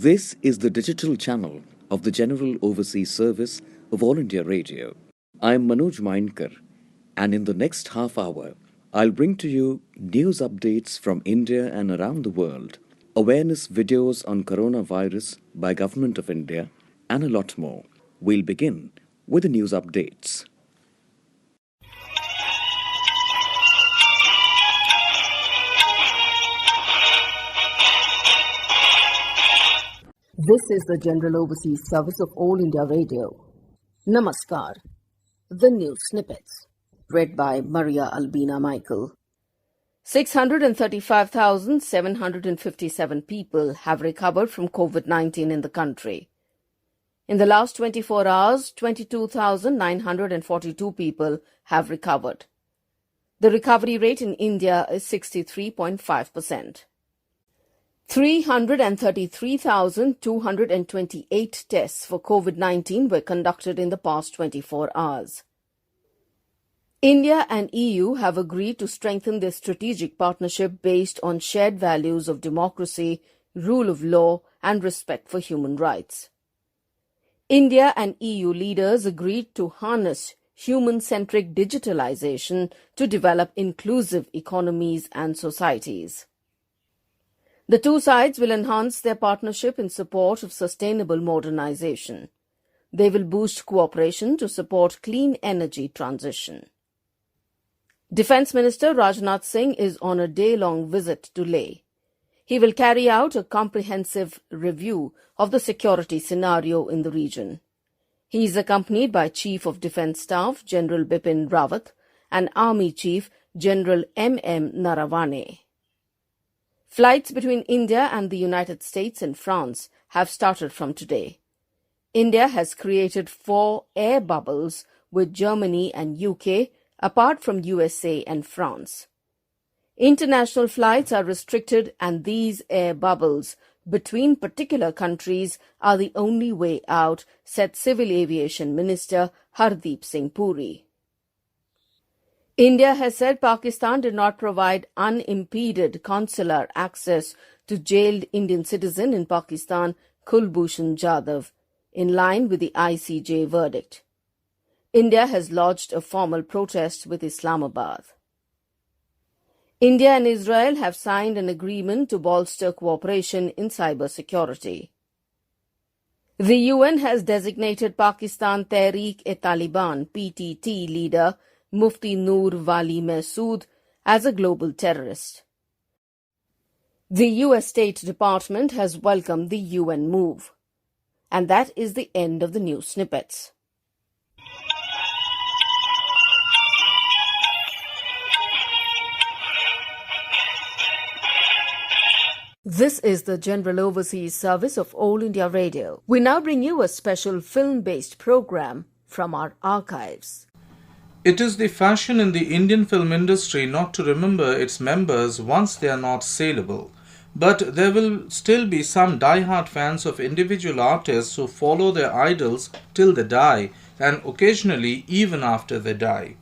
This is the digital channel of the General Overseas Service of All India Radio. I am Manoj Mainkar, and in the next half hour, I'll bring to you news updates from India and around the world, awareness videos on coronavirus by Government of India, and a lot more. We'll begin with the news updates. This is the General Overseas Service of All India Radio. Namaskar. The news snippets. Read by Maria Albina Michael. 635,757 people have recovered from COVID-19 in the country. In the last 24 hours, 22,942 people have recovered. The recovery rate in India is 63.5%. 333,228 tests for COVID-19 were conducted in the past 24 hours. India and EU have agreed to strengthen their strategic partnership based on shared values of democracy, rule of law, and respect for human rights. India and EU leaders agreed to harness human-centric digitalization to develop inclusive economies and societies. The two sides will enhance their partnership in support of sustainable modernization. They will boost cooperation to support clean energy transition. Defence Minister Rajnath Singh is on a day-long visit to Leh. He will carry out a comprehensive review of the security scenario in the region. He is accompanied by Chief of Defence Staff General Bipin Rawat and Army Chief General M.M. Narawane. Flights between India and the United States and France have started from today. India has created 4 air bubbles with Germany and UK, apart from USA and France. International flights are restricted, and these air bubbles between particular countries are the only way out, said Civil Aviation Minister Hardeep Singh Puri. India has said Pakistan did not provide unimpeded consular access to jailed Indian citizen in Pakistan Kulbhushan Jadhav, in line with the ICJ verdict. India has lodged a formal protest with Islamabad. India and Israel have signed an agreement to bolster cooperation in cybersecurity. The UN has designated Pakistan Tehreek-e-Taliban (PTT) leader Mufti Noor Wali Masood as a global terrorist. The US State Department has welcomed the UN move. And that is the end of the news snippets. This is the General Overseas Service of All India Radio. We now bring you a special film-based program from our archives. It is the fashion in the Indian film industry not to remember its members once they are not saleable. But there will still be some die-hard fans of individual artists who follow their idols till they die, and occasionally even after they die.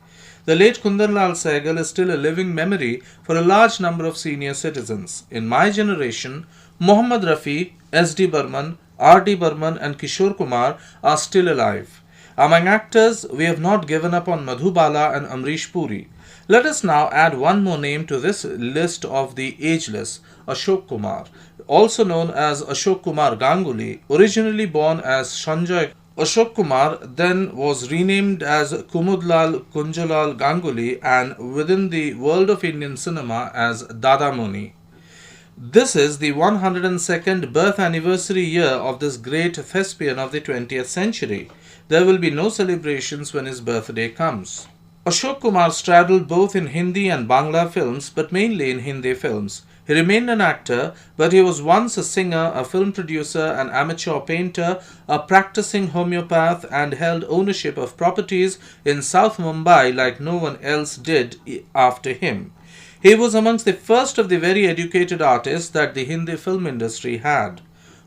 The late Kundanlal Sehgal is still a living memory for a large number of senior citizens. In my generation, Mohammad Rafi, S.D. Burman, R.D. Burman and Kishore Kumar are still alive. Among actors, we have not given up on Madhubala and Amrish Puri. Let us now add one more name to this list of the ageless, Ashok Kumar, also known as Ashok Kumar Ganguly, originally born as Sanjay Ashok Kumar, then was renamed as Kumudlal Kunjalal Ganguly, and within the world of Indian cinema as Dada Muni. This is the 102nd birth anniversary year of this great thespian of the 20th century. There will be no celebrations when his birthday comes. Ashok Kumar straddled both in Hindi and Bangla films, but mainly in Hindi films. He remained an actor, but he was once a singer, a film producer, an amateur painter, a practicing homeopath, and held ownership of properties in South Mumbai like no one else did after him. He was amongst the first of the very educated artists that the Hindi film industry had.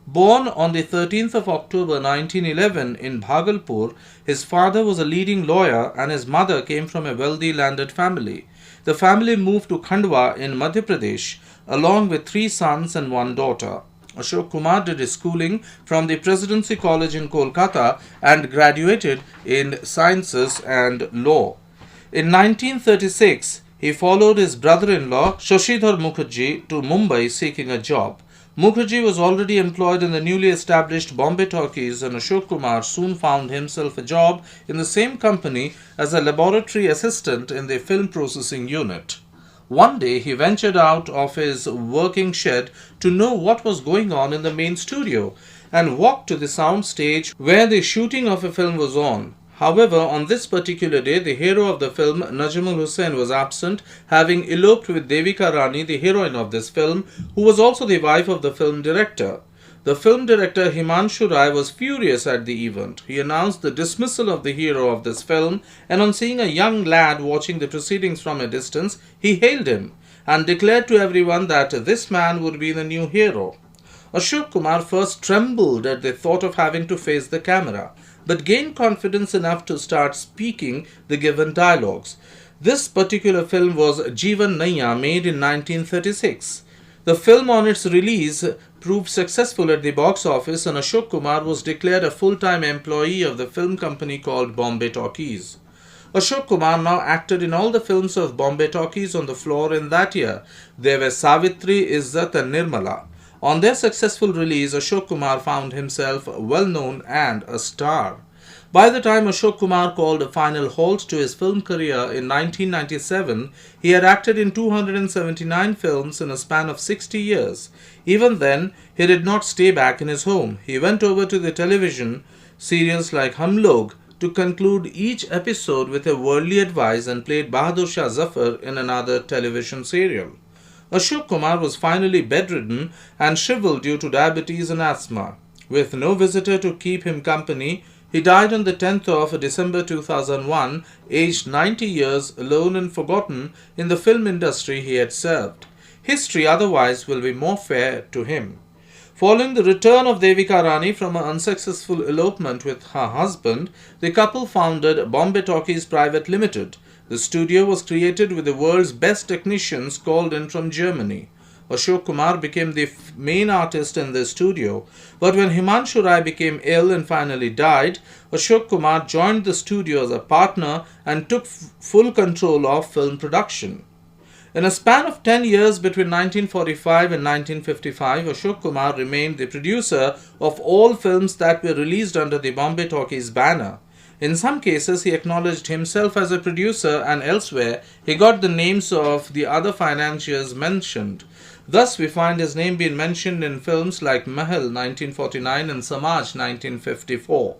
Born on the 13th of October 1911 in Bhagalpur, his father was a leading lawyer and his mother came from a wealthy landed family. The family moved to Khandwa in Madhya Pradesh along with 3 sons and 1 daughter. Ashok Kumar did his schooling from the Presidency College in Kolkata and graduated in Sciences and Law. In 1936, he followed his brother-in-law Shashidhar Mukherjee to Mumbai seeking a job. Mukherjee was already employed in the newly established Bombay Talkies, and Ashok Kumar soon found himself a job in the same company as a laboratory assistant in the film processing unit. One day he ventured out of his working shed to know what was going on in the main studio and walked to the sound stage where the shooting of a film was on. However, on this particular day, the hero of the film, Najmul Hussain, was absent, having eloped with Devika Rani, the heroine of this film, who was also the wife of the film director. The film director Himanshu Rai was furious at the event. He announced the dismissal of the hero of this film, and on seeing a young lad watching the proceedings from a distance, he hailed him and declared to everyone that this man would be the new hero. Ashok Kumar first trembled at the thought of having to face the camera, but gained confidence enough to start speaking the given dialogues. This particular film was Jeevan Naiya, made in 1936. The film on its release proved successful at the box office, and Ashok Kumar was declared a full-time employee of the film company called Bombay Talkies. Ashok Kumar now acted in all the films of Bombay Talkies on the floor in that year. They were Savitri, Izzat and Nirmala. On their successful release, Ashok Kumar found himself well known and a star. By the time Ashok Kumar called a final halt to his film career in 1997, he had acted in 279 films in a span of 60 years. Even then, he did not stay back in his home. He went over to the television serials like Hum Log to conclude each episode with a worldly advice, and played Bahadur Shah Zafar in another television serial. Ashok Kumar was finally bedridden and shriveled due to diabetes and asthma. With no visitor to keep him company, he died on the 10th of December 2001, aged 90 years, alone and forgotten in the film industry he had served. History otherwise will be more fair to him. Following the return of Devika Rani from an unsuccessful elopement with her husband, the couple founded Bombay Talkies Private Limited. The studio was created with the world's best technicians called in from Germany. Ashok Kumar became the main artist in the studio, but when Himanshu Rai became ill and finally died, Ashok Kumar joined the studio as a partner and took full control of film production. In a span of 10 years between 1945 and 1955, Ashok Kumar remained the producer of all films that were released under the Bombay Talkies banner. In some cases, he acknowledged himself as a producer, and elsewhere, he got the names of the other financiers mentioned. Thus, we find his name being mentioned in films like Mahal 1949 and Samaj 1954.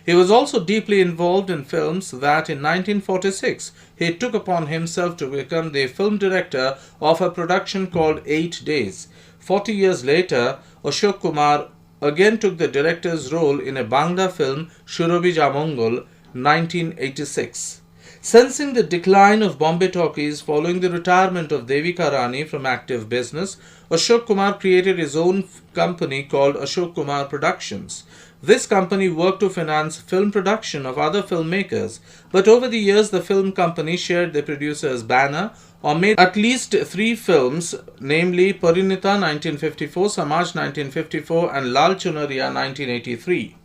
He was also deeply involved in films that in 1946 he took upon himself to become the film director of a production called 8 Days. 40 years later, Ashok Kumar again took the director's role in a Bangla film, Surabhi Jamongol, 1986. Sensing the decline of Bombay Talkies following the retirement of Devika Rani from active business, Ashok Kumar created his own company called Ashok Kumar Productions. This company worked to finance film production of other filmmakers, but over the years the film company shared the producer's banner or made at least 3 films, namely Parinita 1954, Samaj 1954 and Lal Chunariya 1983.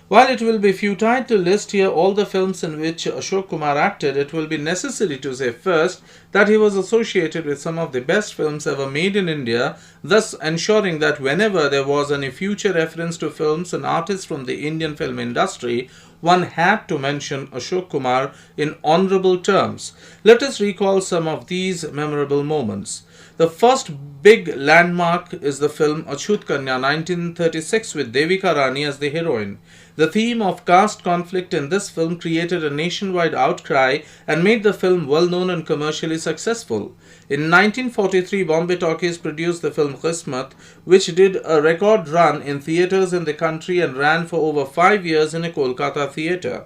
While it will be futile to list here all the films in which Ashok Kumar acted, it will be necessary to say first that he was associated with some of the best films ever made in India, thus ensuring that whenever there was any future reference to films and artists from the Indian film industry, one had to mention Ashok Kumar in honorable terms. Let us recall some of these memorable moments. The first big landmark is the film Achut Kanya 1936 with Devika Rani as the heroine. The theme of caste conflict in this film created a nationwide outcry and made the film well known and commercially successful. In 1943, Bombay Talkies produced the film Qismat, which did a record run in theatres in the country and ran for over 5 years in a Kolkata theatre.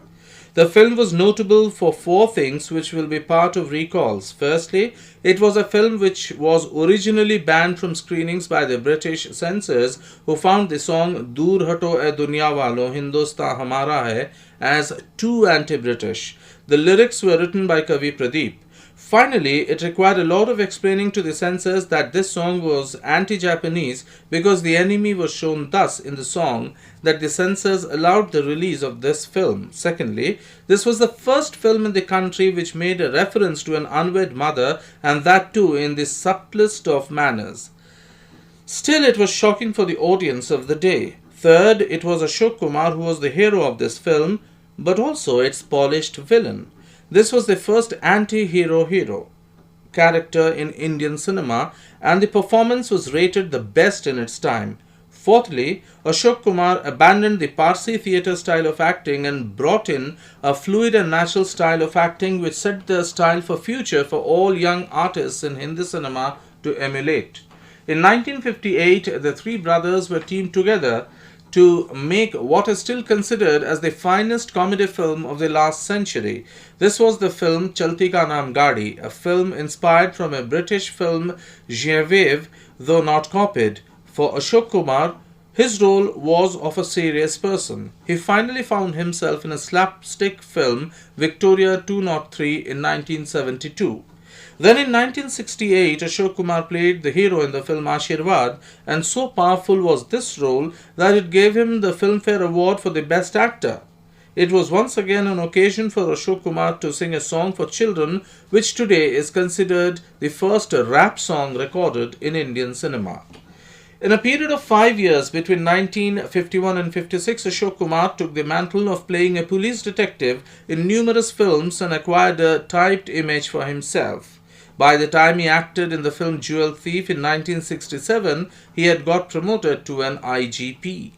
The film was notable for 4 things which will be part of recalls. Firstly, it was a film which was originally banned from screenings by the British censors, who found the song Dur Hato Ae Dunya Walo Hindustan Hamara Hai as too anti-British. The lyrics were written by Kavi Pradeep. Finally, it required a lot of explaining to the censors that this song was anti-Japanese because the enemy was shown thus in the song that the censors allowed the release of this film. Secondly, this was the first film in the country which made a reference to an unwed mother, and that too in the subtlest of manners. Still, it was shocking for the audience of the day. Third, it was Ashok Kumar who was the hero of this film, but also its polished villain. This was the first anti-hero character in Indian cinema, and the performance was rated the best in its time. Fourthly, Ashok Kumar abandoned the Parsi theatre style of acting and brought in a fluid and natural style of acting which set the style for future for all young artists in Hindi cinema to emulate. In 1958, the three brothers were teamed together to make what is still considered as the finest comedy film of the last century. This was the film Chalti Ka Naam Gaadi, a film inspired from a British film Genevieve, though not copied. For Ashok Kumar, his role was of a serious person. He finally found himself in a slapstick film Victoria 203 in 1972. Then in 1968, Ashok Kumar played the hero in the film Ashirwad, and so powerful was this role that it gave him the Filmfare Award for the Best Actor. It was once again an occasion for Ashok Kumar to sing a song for children, which today is considered the first rap song recorded in Indian cinema. In a period of 5 years between 1951 and 56, Ashok Kumar took the mantle of playing a police detective in numerous films and acquired a typed image for himself. By the time he acted in the film Jewel Thief in 1967, he had got promoted to an IGP.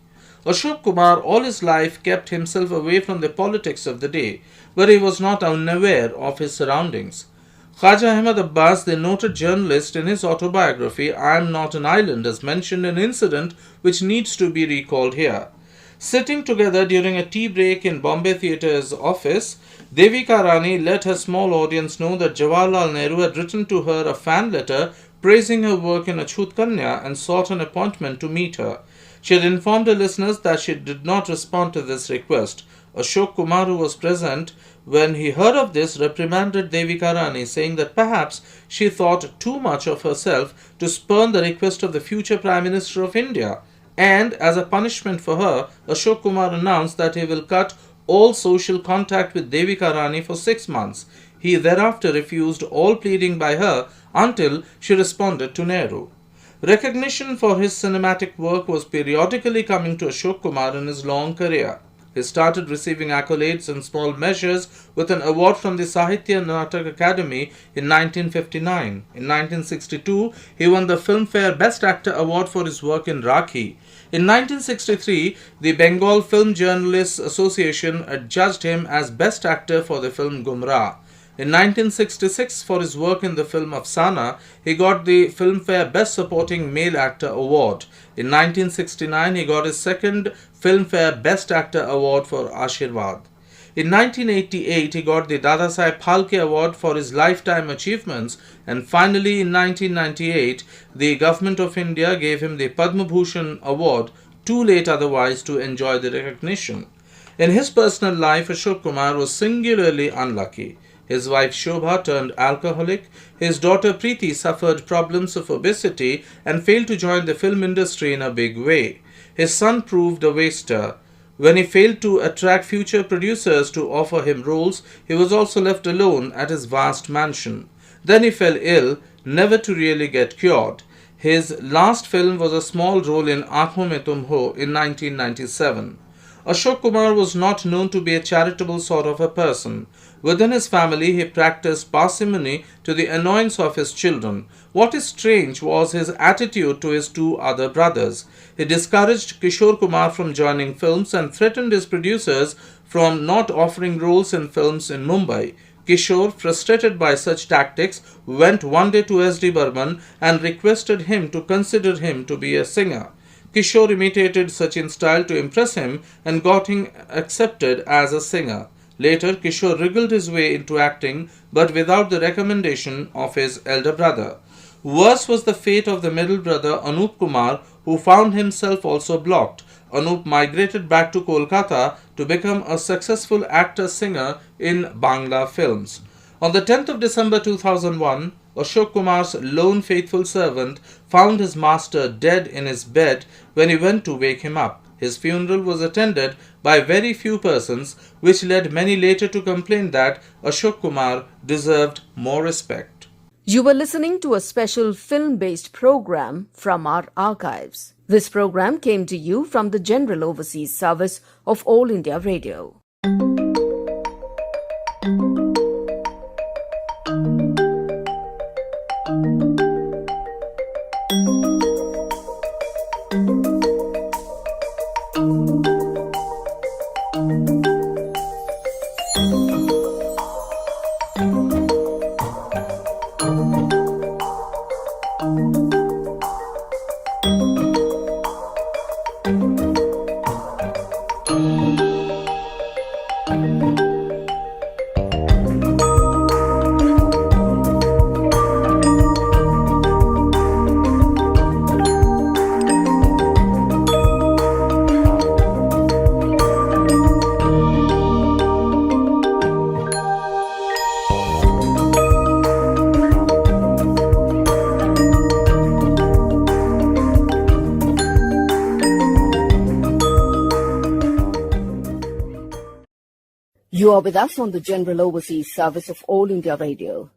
Ashok Kumar all his life kept himself away from the politics of the day, but he was not unaware of his surroundings. Khaja Ahmad Abbas, the noted journalist, in his autobiography I Am Not an Island, has mentioned an incident which needs to be recalled here. Sitting together during a tea break in Bombay Theatre's office, Devika Rani let her small audience know that Jawaharlal Nehru had written to her a fan letter praising her work in Achut Kanya and sought an appointment to meet her. She had informed her listeners that she did not respond to this request. Ashok Kumar, who was present when he heard of this, reprimanded Devika Rani, saying that perhaps she thought too much of herself to spurn the request of the future Prime Minister of India. And as a punishment for her, Ashok Kumar announced that he will cut all social contact with Devika Rani for 6 months. He thereafter refused all pleading by her until she responded to Nehru. Recognition for his cinematic work was periodically coming to Ashok Kumar in his long career. He started receiving accolades in small measures with an award from the Sahitya Natak Academy in 1959. In 1962, he won the Filmfare Best Actor Award for his work in Rakhi. In 1963, the Bengal Film Journalists Association adjudged him as Best Actor for the film Gumrah. In 1966, for his work in the film Afsana, he got the Filmfare Best Supporting Male Actor Award. In 1969, he got his second Filmfare Best Actor Award for Ashirwad. In 1988, he got the Dadasaheb Phalke Award for his lifetime achievements, and finally in 1998, the Government of India gave him the Padma Bhushan Award, too late otherwise to enjoy the recognition. In his personal life, Ashok Kumar was singularly unlucky. His wife Shobha turned alcoholic, his daughter Preeti suffered problems of obesity and failed to join the film industry in a big way. His son proved a waster. When he failed to attract future producers to offer him roles, he was also left alone at his vast mansion. Then he fell ill, never to really get cured. His last film was a small role in Aankhon Mein Tum Ho in 1997. Ashok Kumar was not known to be a charitable sort of a person. Within his family, he practiced parsimony to the annoyance of his children. What is strange was his attitude to his two other brothers. He discouraged Kishore Kumar from joining films and threatened his producers from not offering roles in films in Mumbai. Kishore, frustrated by such tactics, went one day to S.D. Burman and requested him to consider him to be a singer. Kishore imitated Sachin's style to impress him and got him accepted as a singer. Later, Kishore wriggled his way into acting, but without the recommendation of his elder brother. Worse was the fate of the middle brother Anup Kumar, who found himself also blocked. Anup migrated back to Kolkata to become a successful actor-singer in Bangla films. On the 10th of December 2001, Ashok Kumar's lone faithful servant found his master dead in his bed when he went to wake him up. His funeral was attended by very few persons, which led many later to complain that Ashok Kumar deserved more respect. You were listening to a special film-based program from our archives. This program came to you from the General Overseas Service of All India Radio. You are with us on the General Overseas Service of All India Radio.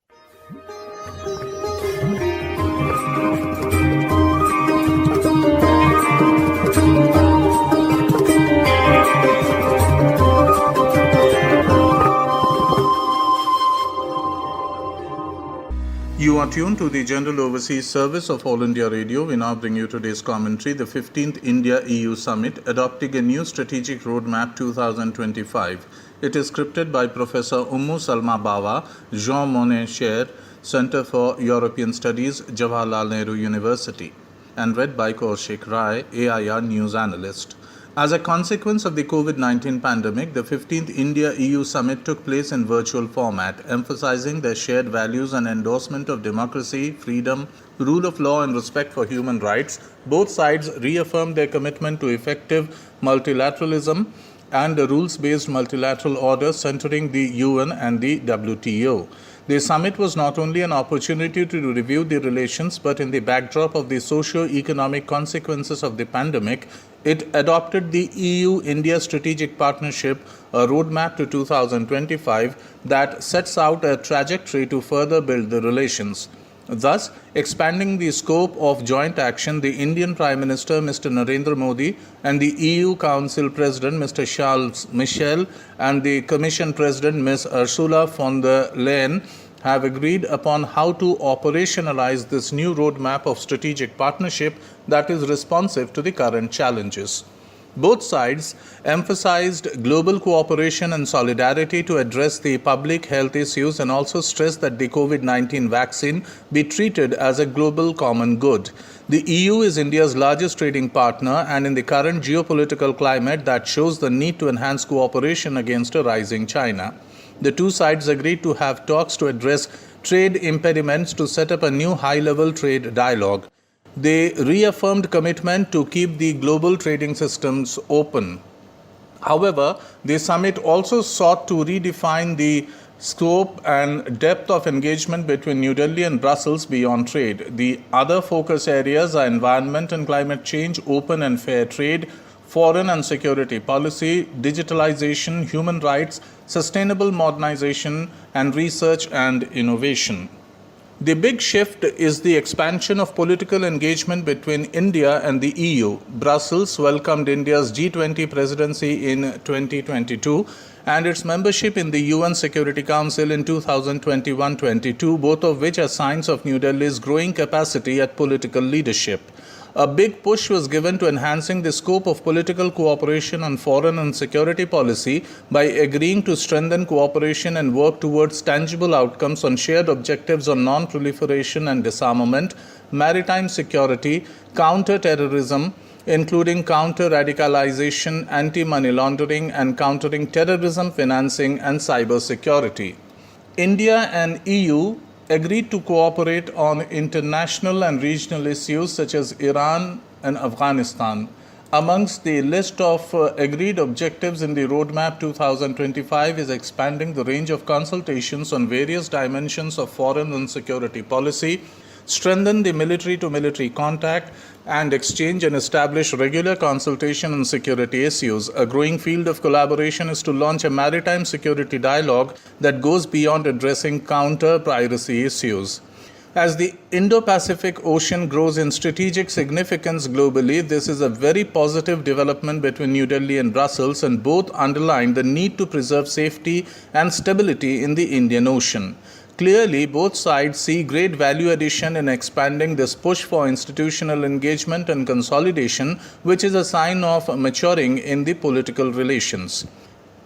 You are tuned to the General Overseas Service of All India Radio. We now bring you today's commentary, the 15th India-EU Summit, Adopting a New Strategic Roadmap 2025. It is scripted by Professor Ummu Salma Bawa, Jean Monnet Chair, Center for European Studies, Jawaharlal Nehru University, and read by Kaushik Rai, AIR News Analyst. As a consequence of the COVID-19 pandemic, the 15th India-EU Summit took place in virtual format, emphasizing their shared values and endorsement of democracy, freedom, rule of law and respect for human rights. Both sides reaffirmed their commitment to effective multilateralism and a rules-based multilateral order centering the UN and the WTO. The summit was not only an opportunity to review the relations, but in the backdrop of the socio-economic consequences of the pandemic, it adopted the EU-India Strategic Partnership, a roadmap to 2025 that sets out a trajectory to further build the relations. Thus, expanding the scope of joint action, the Indian Prime Minister Mr. Narendra Modi and the EU Council President Mr. Charles Michel and the Commission President Ms. Ursula von der Leyen have agreed upon how to operationalize this new roadmap of strategic partnership that is responsive to the current challenges. Both sides emphasized global cooperation and solidarity to address the public health issues and also stressed that the COVID-19 vaccine be treated as a global common good. The EU is India's largest trading partner, and in the current geopolitical climate, that shows the need to enhance cooperation against a rising China. The two sides agreed to have talks to address trade impediments to set up a new high-level trade dialogue. They reaffirmed commitment to keep the global trading systems open. However, the summit also sought to redefine the scope and depth of engagement between New Delhi and Brussels beyond trade. The other focus areas are environment and climate change, open and fair trade, foreign and security policy, digitalization, human rights, sustainable modernization, and research and innovation. The big shift is the expansion of political engagement between India and the EU. Brussels welcomed India's G20 presidency in 2022 and its membership in the UN Security Council in 2021-22, both of which are signs of New Delhi's growing capacity at political leadership. A big push was given to enhancing the scope of political cooperation on foreign and security policy by agreeing to strengthen cooperation and work towards tangible outcomes on shared objectives on non-proliferation and disarmament, maritime security, counter-terrorism, including counter-radicalization, anti-money laundering, and countering terrorism financing and cybersecurity. India and EU agreed to cooperate on international and regional issues such as Iran and Afghanistan. Amongst the list of agreed objectives in the Roadmap 2025 is expanding the range of consultations on various dimensions of foreign and security policy, strengthen the military-to-military contact and exchange, and establish regular consultation on security issues. A growing field of collaboration is to launch a maritime security dialogue that goes beyond addressing counter-piracy issues. As the Indo-Pacific Ocean grows in strategic significance globally, this is a very positive development between New Delhi and Brussels, and both underline the need to preserve safety and stability in the Indian Ocean. Clearly, both sides see great value addition in expanding this push for institutional engagement and consolidation, which is a sign of maturing in the political relations.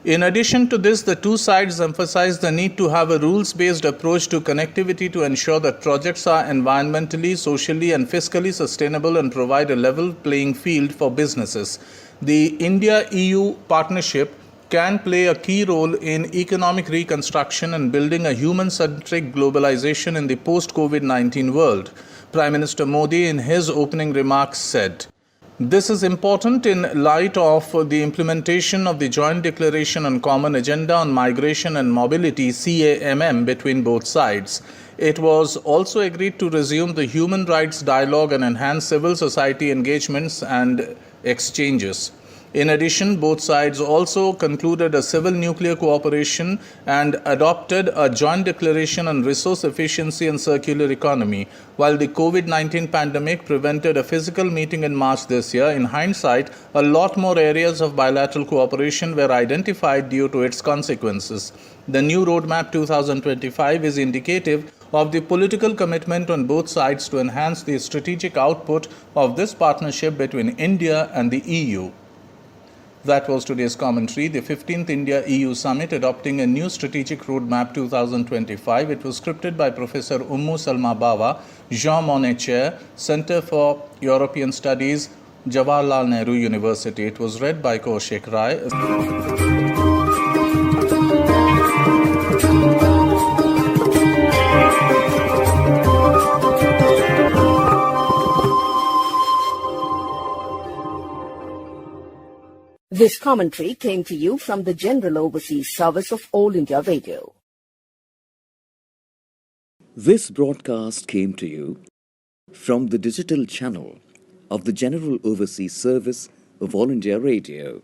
In addition to this, the two sides emphasize the need to have a rules-based approach to connectivity to ensure that projects are environmentally, socially, and fiscally sustainable and provide a level playing field for businesses. The India-EU partnership can play a key role in economic reconstruction and building a human-centric globalization in the post-COVID-19 world. Prime Minister Modi, in his opening remarks, said, "This is important in light of the implementation of the Joint Declaration on Common Agenda on Migration and Mobility (CAMM) between both sides. It was also agreed to resume the human rights dialogue and enhance civil society engagements and exchanges. In addition, both sides also concluded a civil nuclear cooperation and adopted a joint declaration on resource efficiency and circular economy. While the COVID-19 pandemic prevented a physical meeting in March this year, in hindsight, a lot more areas of bilateral cooperation were identified due to its consequences. The new Roadmap 2025 is indicative of the political commitment on both sides to enhance the strategic output of this partnership between India and the EU." That was today's commentary. The 15th India-EU Summit adopting a new strategic roadmap 2025. It was scripted by Professor Ummu Salma Bawa, Jean Monnet Chair, Center for European Studies, Jawaharlal Nehru University. It was read by Kaushik Rai. This commentary came to you from the General Overseas Service of All India Radio. This broadcast came to you from the digital channel of the General Overseas Service of All India Radio.